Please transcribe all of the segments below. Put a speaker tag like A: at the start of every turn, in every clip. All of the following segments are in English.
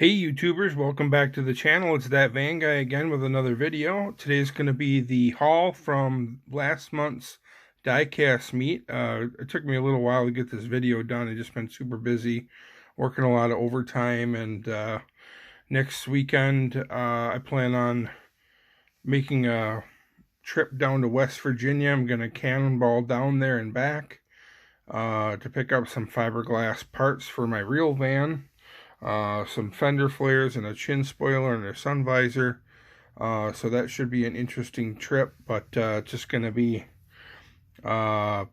A: Hey YouTubers, welcome back to the channel. It's that Van Guy again with another video. Today's going to be the haul from last month's Diecast meet. It took me a little while to get this video done. I've just been super busy, working a lot of overtime, and next weekend I plan on making a trip down to West Virginia. I'm going to cannonball down there and back to pick up some fiberglass parts for my real van. Some fender flares and a chin spoiler and a sun visor. So that should be an interesting trip, but just going to be, a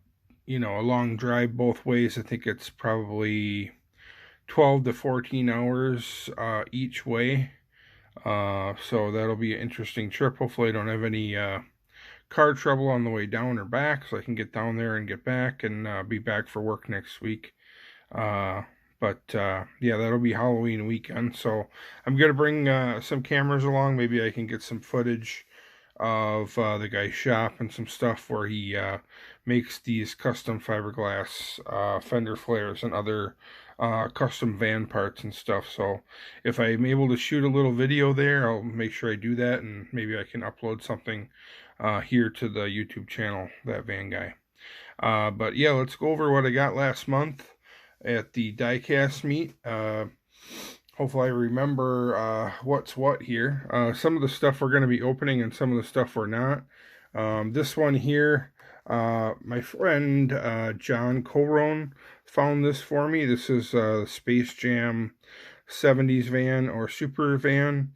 A: long drive both ways. I think it's probably 12 to 14 hours each way. So that'll be an interesting trip. Hopefully I don't have any car trouble on the way down or back, so I can get down there and get back and be back for work next week. Yeah, that'll be Halloween weekend, so I'm going to bring some cameras along. Maybe I can get some footage of the guy's shop and some stuff where he makes these custom fiberglass fender flares and other custom van parts and stuff. So if I'm able to shoot a little video there, I'll make sure I do that, and maybe I can upload something here to the YouTube channel, That Van Guy. But yeah, let's go over what I got last month at the Diecast meet. Hopefully I remember what's what here. Some of the stuff we're going to be opening and some of the stuff we're not. This one here, my friend John Corone found this for me. This is Space Jam 70s van or Supervan.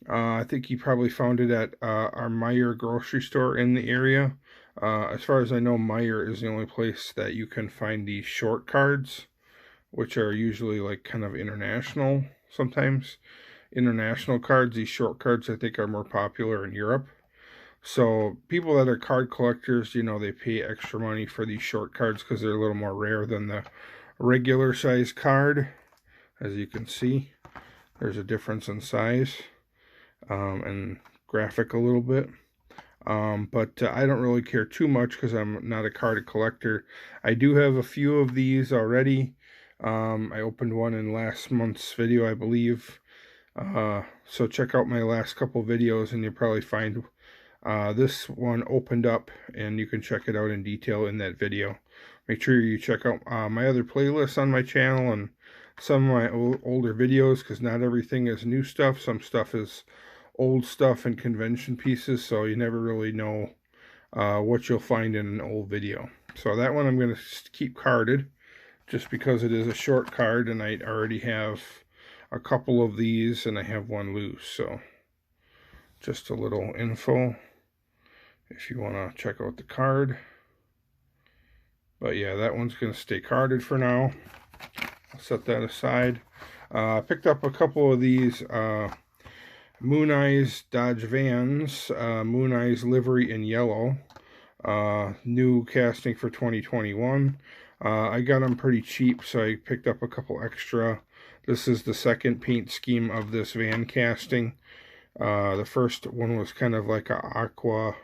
A: I think he probably found it at our Meijer grocery store in the area. As far as I know, Meijer is the only place that you can find these short cards, which are usually like kind of international sometimes. International cards, these short cards I think are more popular in Europe. So people that are card collectors, they pay extra money for these short cards because they're a little more rare than the regular size card. As you can see, there's a difference in size and graphic a little bit. But I don't really care too much because I'm not a card collector. I do have a few of these already. I opened one in last month's video, I believe. So check out my last couple videos and you'll probably find this one opened up, and you can check it out in detail in that video. Make sure you check out my other playlists on my channel and some of my older videos, because not everything is new stuff. Some stuff is old stuff and convention pieces, so you never really know what you'll find in an old video. So that one I'm going to keep carded, just because it is a short card, and I already have a couple of these, and I have one loose. So just a little info if you want to check out the card. But yeah, that one's going to stay carded for now. I'll set that aside. I picked up a couple of these Moon Eyes Dodge Vans, Moon Eyes livery in yellow, new casting for 2021. I got them pretty cheap, so I picked up a couple extra. This is the second paint scheme of this van casting. The first one was kind of like a aqua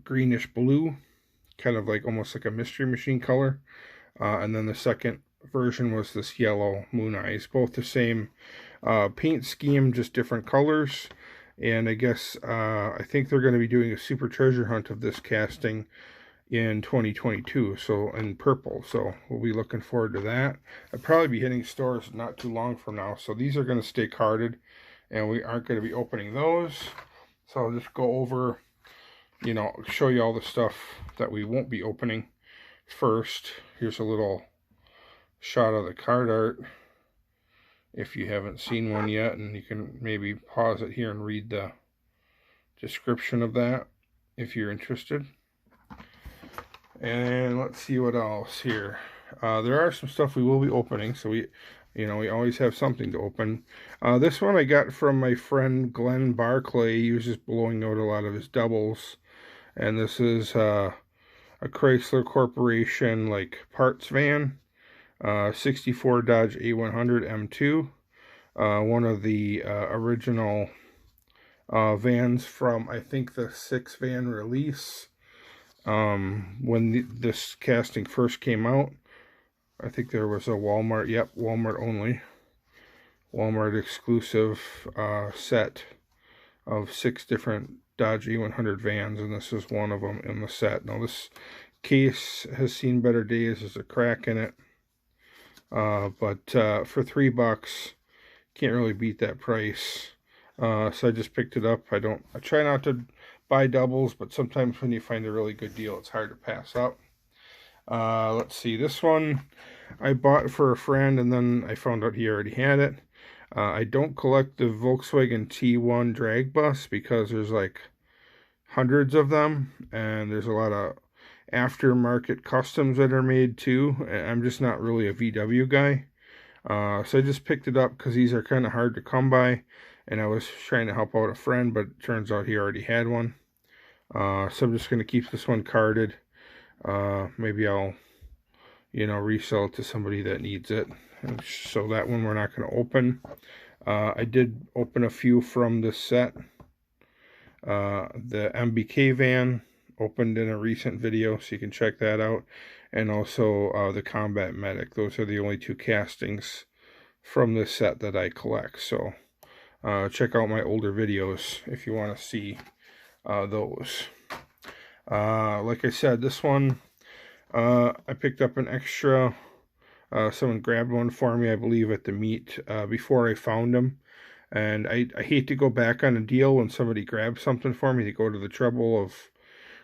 A: greenish blue, kind of like almost like a Mystery Machine color. And then the second version was this yellow Moon Eyes. Both the same paint scheme, just different colors. And I guess I think they're going to be doing a super treasure hunt of this casting in 2022, so in purple, so we'll be looking forward to that. I'll probably be hitting stores not too long from now, so these are going to stay carded and we aren't going to be opening those. So I'll just go over, show you all the stuff that we won't be opening first. Here's a little shot of the card art if you haven't seen one yet, and you can maybe pause it here and read the description of that if you're interested. And let's see what else here. There are some stuff we will be opening, so we always have something to open. This one I got from my friend Glenn Barclay. He was just blowing out a lot of his doubles, and this is a Chrysler Corporation like parts van, 64 Dodge A100 M2, one of the original vans from, I think, the 6 van release. When this casting first came out, I think there was a Walmart, Walmart only, Walmart exclusive set of 6 different Dodge A100 vans, and this is one of them in the set. Now this case has seen better days. There's a crack in it, but for $3, can't really beat that price. So I just picked it up. I try not to buy doubles, but sometimes when you find a really good deal, it's hard to pass up. Let's see, this one I bought for a friend, and then I found out he already had it. I don't collect the Volkswagen T1 drag bus because there's like hundreds of them, and there's a lot of aftermarket customs that are made too. I'm just not really a VW guy. So I just picked it up because these are kind of hard to come by, and I was trying to help out a friend, but it turns out he already had one. So I'm just going to keep this one carded. Maybe I'll, resell it to somebody that needs it. And so that one we're not going to open. I did open a few from this set. The MBK van opened in a recent video, so you can check that out. And also the Combat Medic. Those are the only 2 castings from this set that I collect. So check out my older videos if you want to see those. Like I said, this one I picked up an extra. Someone grabbed one for me, I believe, at the meet before I found them. And I hate to go back on a deal when somebody grabs something for me. They go to the trouble of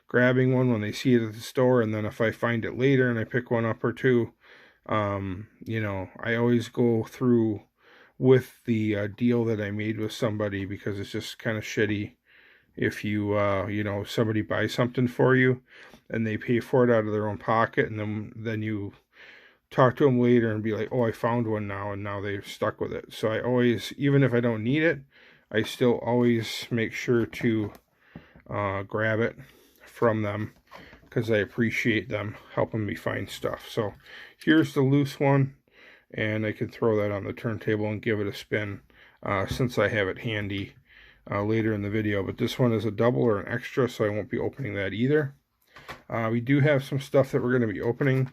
A: grabbing one when they see it at the store, and then if I find it later and I pick one up or two, I always go through with the deal that I made with somebody, because it's just kind of shitty if you, somebody buys something for you and they pay for it out of their own pocket, and then you talk to them later and be like, oh, I found one now, and now they're stuck with it. So I always, even if I don't need it, I still always make sure to grab it from them, because I appreciate them helping me find stuff. So here's the loose one, and I can throw that on the turntable and give it a spin since I have it handy later in the video. But this one is a double or an extra, so I won't be opening that either. We do have some stuff that we're going to be opening.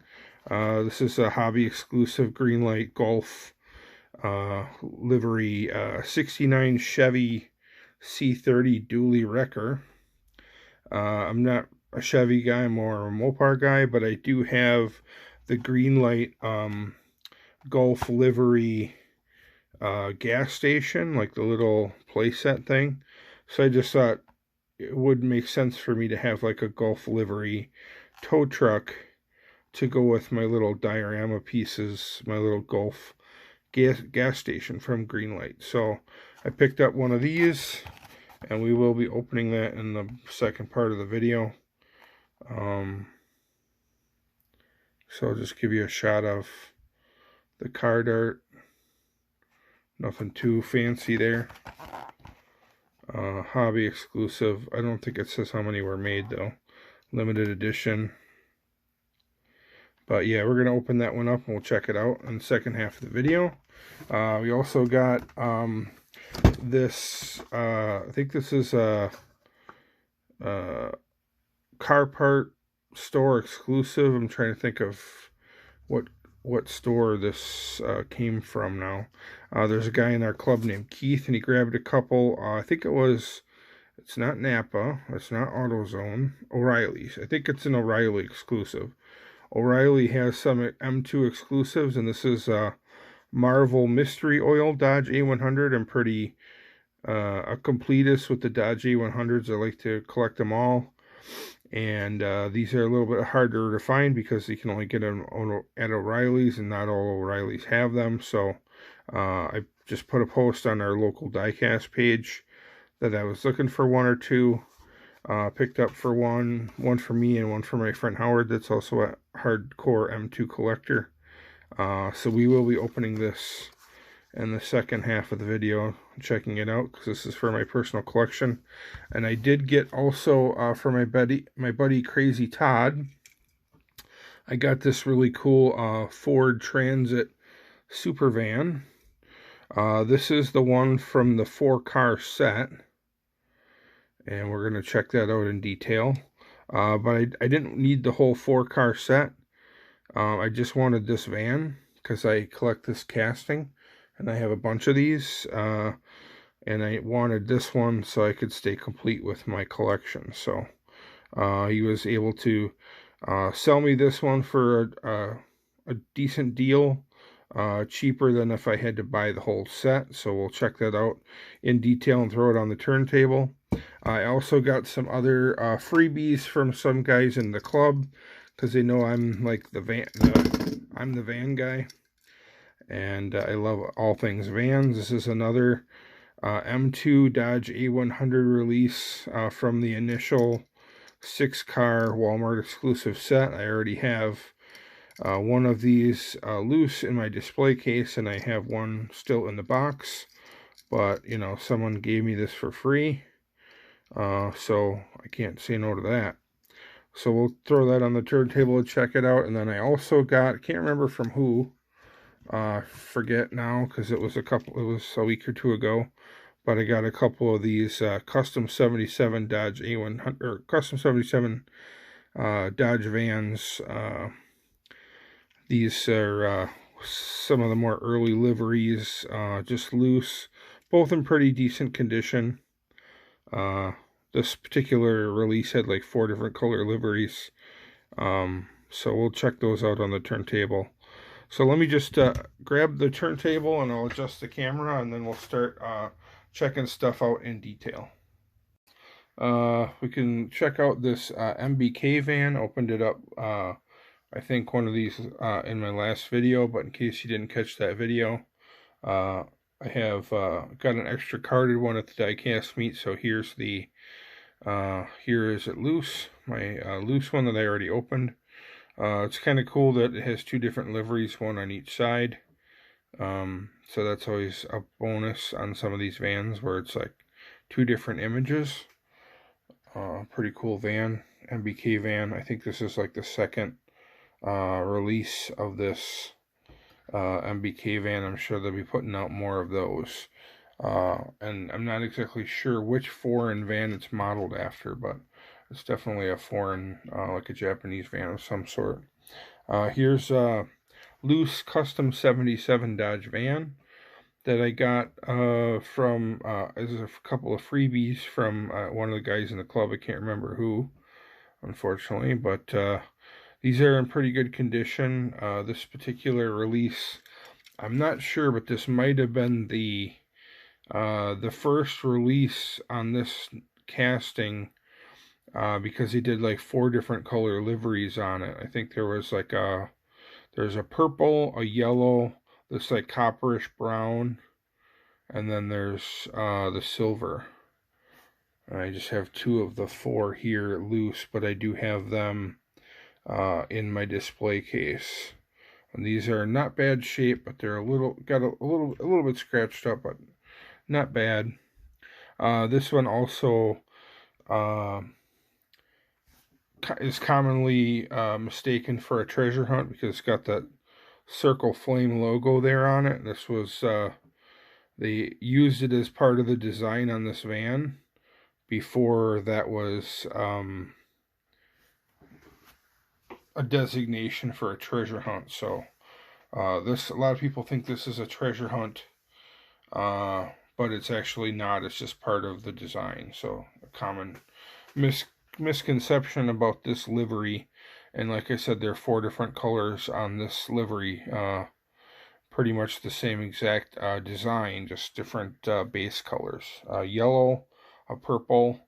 A: This is a hobby exclusive Greenlight Golf livery 69 Chevy C30 dually wrecker. I'm not a Chevy guy, I'm more a Mopar guy, but I do have the Greenlight Golf livery gas station, like the little playset thing. So I just thought it would make sense for me to have like a Golf livery tow truck to go with my little diorama pieces, my little Golf gas station from Greenlight. So I picked up one of these, and we will be opening that in the second part of the video. So I'll just give you a shot of the card art. Nothing too fancy there. Hobby exclusive. I don't think it says how many were made though. Limited edition. But yeah, we're going to open that one up and we'll check it out in the second half of the video. We also got this, I think this is a car part store exclusive. I'm trying to think of what store this came from now. There's a guy in our club named Keith, and he grabbed a couple. I think it's not Napa, it's not AutoZone, O'Reilly's. I think it's an O'Reilly exclusive. O'Reilly has some M2 exclusives, and this is Marvel Mystery Oil Dodge A100. I'm pretty a completist with the Dodge A100s. I like to collect them all. And these are a little bit harder to find because you can only get them at O'Reilly's, and not all O'Reilly's have them. So I just put a post on our local Diecast page that I was looking for one or two. Picked up for one for me and one for my friend Howard, that's also a hardcore M2 collector. So we will be opening this in the second half of the video, checking it out, because this is for my personal collection. And I did get also for my buddy Crazy Todd, I got this really cool Ford Transit Supervan. This is the one from the 4-car set, and we're going to check that out in detail. But I didn't need the whole 4-car set. I just wanted this van because I collect this casting, and I have a bunch of these, and I wanted this one so I could stay complete with my collection. So he was able to sell me this one for a decent deal, cheaper than if I had to buy the whole set. So we'll check that out in detail and throw it on the turntable. I also got some other freebies from some guys in the club, because they know I'm like I'm the van guy, and I love all things vans. This is another M2 Dodge A100 release from the initial 6-car Walmart exclusive set. I already have one of these loose in my display case, and I have one still in the box, but you know, someone gave me this for free, so I can't say no to that. So we'll throw that on the turntable and check it out. And then I also got, can't remember from who, forget now, because it was a week or two ago, but I got a couple of these custom 77 Dodge A100, or custom 77 Dodge vans. These are some of the more early liveries, just loose, both in pretty decent condition. This particular release had like 4 different color liveries, so we'll check those out on the turntable. So let me just grab the turntable and I'll adjust the camera, and then we'll start checking stuff out in detail. We can check out this MBK van. Opened it up, I think one of these in my last video, but in case you didn't catch that video, I have got an extra carded one at the Diecast meet. So here's the here is it loose, my loose one that I already opened. It's kind of cool that it has 2 different liveries, one on each side. So that's always a bonus on some of these vans, where it's like 2 different images. Pretty cool van, MBK van. I think this is like the second release of this MBK van. I'm sure they'll be putting out more of those. And I'm not exactly sure which foreign van it's modeled after, but it's definitely a foreign, like a Japanese van of some sort. Here's a loose custom 77 Dodge van that I got from, as a couple of freebies from one of the guys in the club. I can't remember who, unfortunately, but these are in pretty good condition. This particular release, I'm not sure, but this might have been the first release on this casting, because he did like 4 different color liveries on it. I think there was like there's a purple, a yellow, this like copperish brown, and then there's the silver. And I just have 2 of the 4 here loose, but I do have them in my display case. And these are not bad shape, but they're a little bit scratched up, but not bad. This one also is commonly mistaken for a treasure hunt, because it's got that circle flame logo there on it. This was they used it as part of the design on this van before that was a designation for a treasure hunt. So a lot of people think this is a treasure hunt, but it's actually not. It's just part of the design. So a common misconception about this livery. And like I said, there are 4 different colors on this livery, pretty much the same exact design, just different base colors. Yellow, a purple,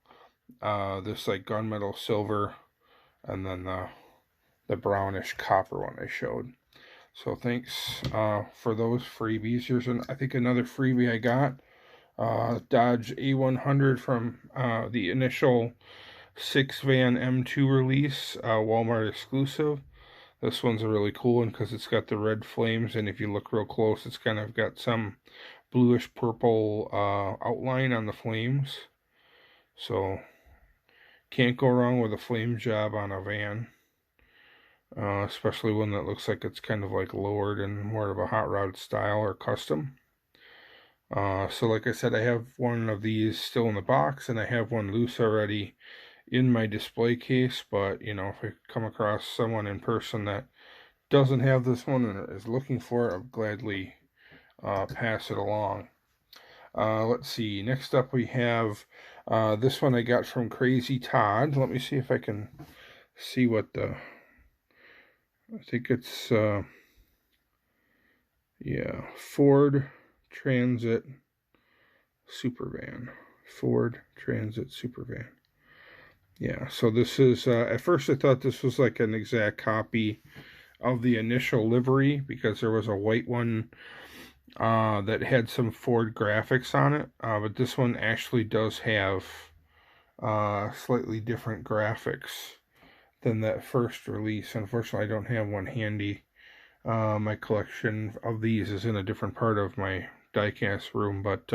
A: this like gunmetal silver, and then the brownish copper one I showed. So thanks for those freebies. Here's I think another freebie I got, Dodge A100 from the initial 6-van M2 release, Walmart exclusive. This one's a really cool one because it's got the red flames, and if you look real close, it's kind of got some bluish purple outline on the flames. So can't go wrong with a flame job on a van, especially one that looks like it's kind of like lowered and more of a hot rod style or custom. So like I said, I have one of these still in the box, and I have one loose already in my display case. But you know, if I come across someone in person that doesn't have this one and is looking for it, I'll gladly pass it along. Let's see. Next up we have this one I got from Crazy Todd. Let me see if I can see what the... I think it's... yeah, Ford Transit Supervan. Ford Transit Supervan. Yeah, so this is... at first I thought this was like an exact copy of the initial livery, because there was a white one that had some Ford graphics on it, but this one actually does have slightly different graphics than that first release. Unfortunately, I don't have one handy. My collection of these is in a different part of my diecast room, but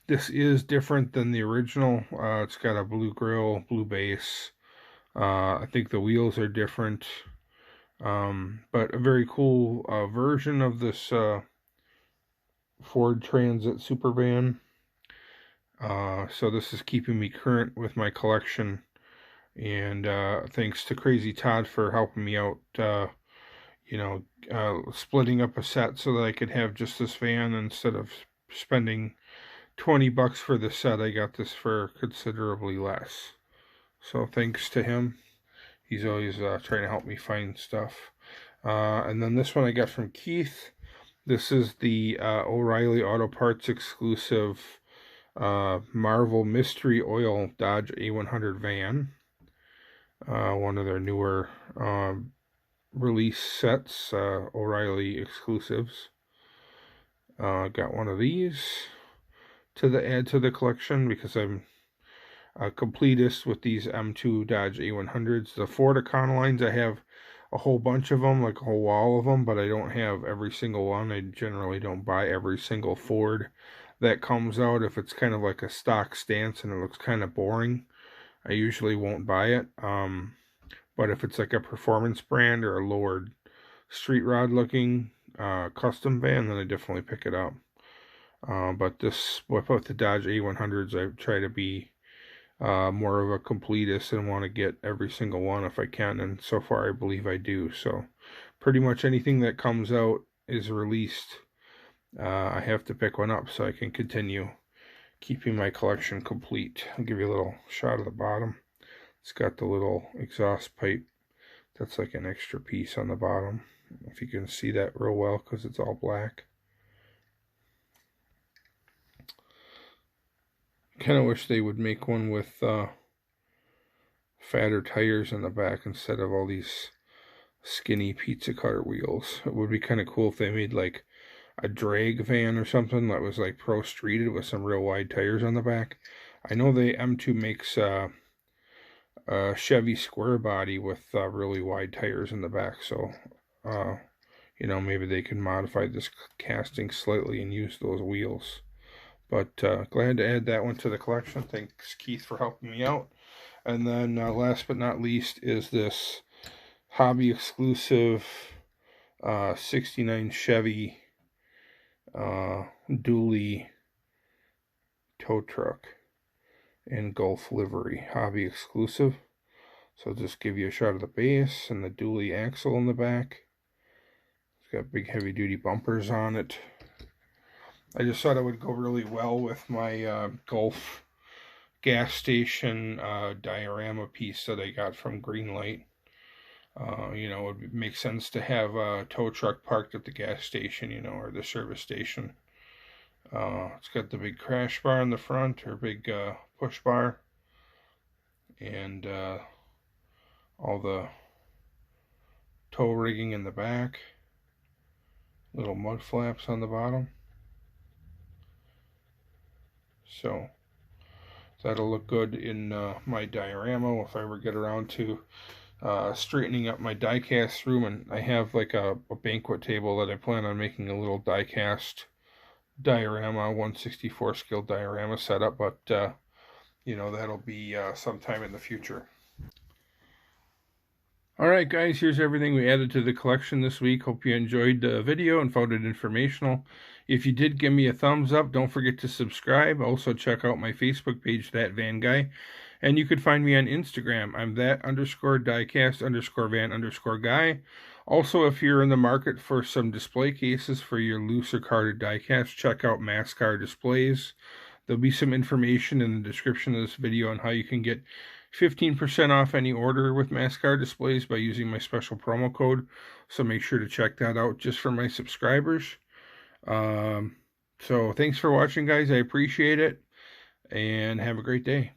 A: this is different than the original. It's got a blue grill, blue base. I think the wheels are different, but a very cool version of this Ford Transit Supervan. So this is keeping me current with my collection, and thanks to Crazy Todd for helping me out, splitting up a set so that I could have just this van instead of spending $20 for the set. I got this for considerably less. So thanks to him. He's always trying to help me find stuff. And then this one I got from Keith. This is the O'Reilly Auto Parts exclusive Marvel Mystery Oil Dodge A100 van. One of their newer release sets, O'Reilly exclusives. Got one of these to add to the collection, because I'm a completist with these M2 Dodge A100s. The Ford Econolines, I have a whole bunch of them, like a whole wall of them, but I don't have every single one. I generally don't buy every single Ford that comes out. If it's kind of like a stock stance and it looks kind of boring, I usually won't buy it. But if it's like a performance brand or a lowered street rod looking custom van, then I definitely pick it up. But this, with the Dodge A100s, I try to be more of a completist and want to get every single one if I can, and so far I believe I do. So pretty much anything that comes out is released. I have to pick one up so I can continue keeping my collection complete. I'll give you a little shot of the bottom. It's got the little exhaust pipe that's like an extra piece on the bottom, if you can see that real well, because it's all black. Kind of wish they would make one with fatter tires in the back instead of all these skinny pizza cutter wheels. It would be kind of cool if they made like a drag van or something that was like pro streeted with some real wide tires on the back. I know the M2 makes a Chevy square body with really wide tires in the back, so maybe they can modify this casting slightly and use those wheels. But glad to add that one to the collection. Thanks, Keith, for helping me out. And then last but not least is this hobby exclusive 69 Chevy dually tow truck in Gulf livery, hobby exclusive. So I'll just give you a shot of the base and the dually axle in the back. It's got big heavy duty bumpers on it. I just thought it would go really well with my Gulf gas station diorama piece that I got from Greenlight. It would make sense to have a tow truck parked at the gas station, or the service station. It's got the big crash bar in the front, or big push bar, and all the tow rigging in the back, little mud flaps on the bottom. So that'll look good in my diorama if I ever get around to straightening up my diecast room. And I have like a banquet table that I plan on making a little diecast diorama, 1/64 scale diorama setup, but that'll be sometime in the future. Alright guys, here's everything we added to the collection this week. Hope you enjoyed the video and found it informational. If you did, give me a thumbs up. Don't forget to subscribe. Also check out my Facebook page, That Van Guy. And you could find me on Instagram. I'm that_diecast_van_guy. Also, if you're in the market for some display cases for your loose or carded diecast, check out Mascar Displays. There'll be some information in the description of this video on how you can get 15% off any order with Mascar Displays by using my special promo code. So make sure to check that out just for my subscribers. So thanks for watching, guys. I appreciate it, and have a great day.